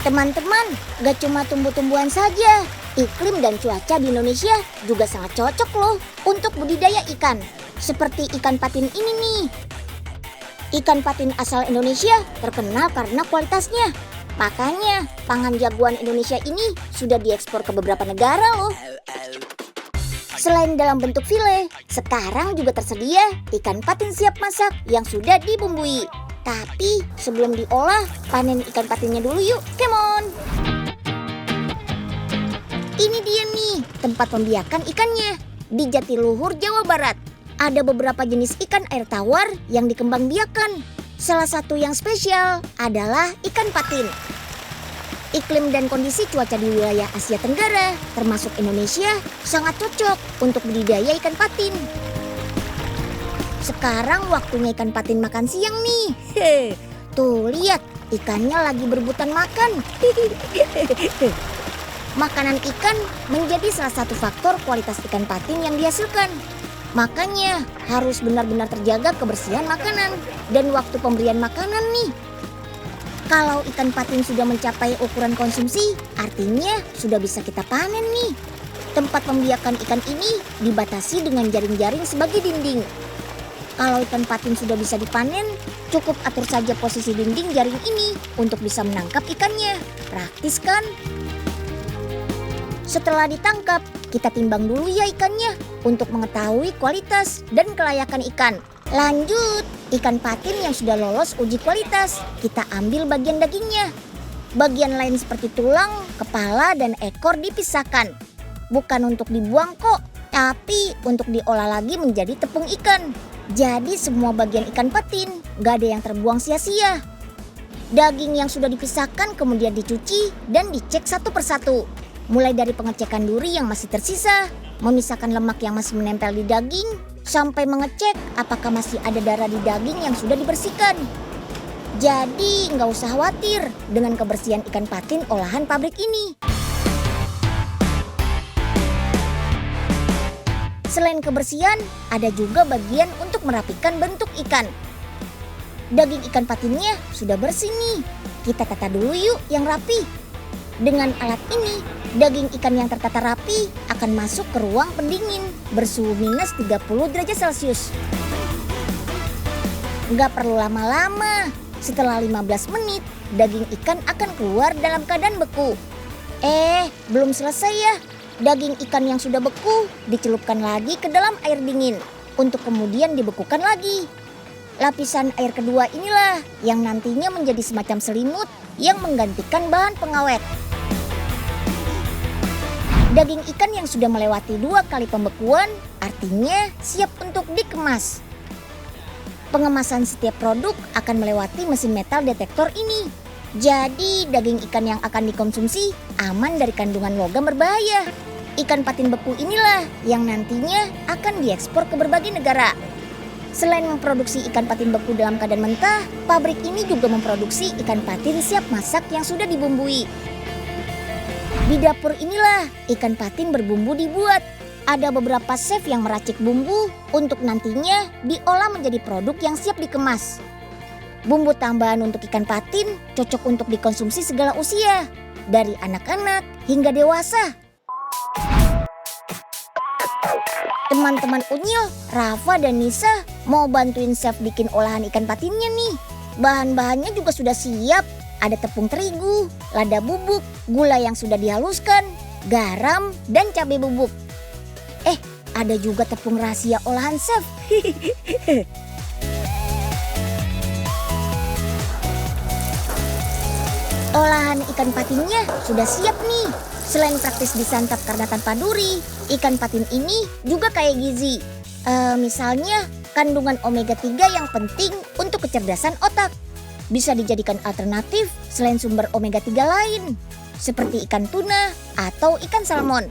Teman-teman, gak cuma tumbuh-tumbuhan saja. Iklim dan cuaca di Indonesia juga sangat cocok loh untuk budidaya ikan. Seperti ikan patin ini nih. Ikan patin asal Indonesia terkenal karena kualitasnya. Makanya pangan jagoan Indonesia ini sudah diekspor ke beberapa negara loh. Selain dalam bentuk file, sekarang juga tersedia ikan patin siap masak yang sudah dibumbui. Tapi sebelum diolah, panen ikan patinnya dulu yuk, come on! Ini dia nih, tempat pembiakan ikannya. Di Jatiluhur, Jawa Barat. Ada beberapa jenis ikan air tawar yang dikembangbiakan. Salah satu yang spesial adalah ikan patin. Iklim dan kondisi cuaca di wilayah Asia Tenggara, termasuk Indonesia, sangat cocok untuk budidaya ikan patin. Sekarang waktunya ikan patin makan siang nih. Tuh lihat, ikannya lagi berebutan makan. Makanan ikan menjadi salah satu faktor kualitas ikan patin yang dihasilkan. Makanya harus benar-benar terjaga kebersihan makanan dan waktu pemberian makanan nih. Kalau ikan patin sudah mencapai ukuran konsumsi, artinya sudah bisa kita panen nih. Tempat pembiakan ikan ini dibatasi dengan jaring-jaring sebagai dinding. Kalau ikan patin sudah bisa dipanen, cukup atur saja posisi dinding jaring ini untuk bisa menangkap ikannya. Praktis kan? Setelah ditangkap, kita timbang dulu ya ikannya untuk mengetahui kualitas dan kelayakan ikan. Lanjut, ikan patin yang sudah lolos uji kualitas, kita ambil bagian dagingnya. Bagian lain seperti tulang, kepala, dan ekor dipisahkan. Bukan untuk dibuang kok, tapi untuk diolah lagi menjadi tepung ikan. Jadi semua bagian ikan patin gak ada yang terbuang sia-sia. Daging yang sudah dipisahkan kemudian dicuci dan dicek satu persatu. Mulai dari pengecekan duri yang masih tersisa, memisahkan lemak yang masih menempel di daging, sampai mengecek apakah masih ada darah di daging yang sudah dibersihkan. Jadi nggak usah khawatir dengan kebersihan ikan patin olahan pabrik ini. Selain kebersihan, ada juga bagian untuk merapikan bentuk ikan. Daging ikan patinnya sudah bersih nih. Kita tata dulu yuk yang rapi. Dengan alat ini, daging ikan yang tertata rapi akan masuk ke ruang pendingin bersuhu minus 30 derajat Celcius. Nggak perlu lama-lama. Setelah 15 menit, daging ikan akan keluar dalam keadaan beku. Belum selesai ya. Daging ikan yang sudah beku dicelupkan lagi ke dalam air dingin untuk kemudian dibekukan lagi. Lapisan air kedua inilah yang nantinya menjadi semacam selimut yang menggantikan bahan pengawet. Daging ikan yang sudah melewati 2 kali pembekuan artinya siap untuk dikemas. Pengemasan setiap produk akan melewati mesin metal detektor ini. Jadi daging ikan yang akan dikonsumsi aman dari kandungan logam berbahaya. Ikan patin beku inilah yang nantinya akan diekspor ke berbagai negara. Selain memproduksi ikan patin beku dalam keadaan mentah, pabrik ini juga memproduksi ikan patin siap masak yang sudah dibumbui. Di dapur inilah ikan patin berbumbu dibuat. Ada beberapa chef yang meracik bumbu untuk nantinya diolah menjadi produk yang siap dikemas. Bumbu tambahan untuk ikan patin cocok untuk dikonsumsi segala usia, dari anak-anak hingga dewasa. Teman-teman Unyil, Rafa dan Nisa mau bantuin chef bikin olahan ikan patinnya nih. Bahan-bahannya juga sudah siap. Ada tepung terigu, lada bubuk, gula yang sudah dihaluskan, garam, dan cabai bubuk. Ada juga tepung rahasia olahan chef. Olahan ikan patinnya sudah siap nih. Selain praktis disantap karena tanpa duri, ikan patin ini juga kaya gizi. Misalnya kandungan omega 3 yang penting untuk kecerdasan otak. Bisa dijadikan alternatif selain sumber omega 3 lain, seperti ikan tuna atau ikan salmon.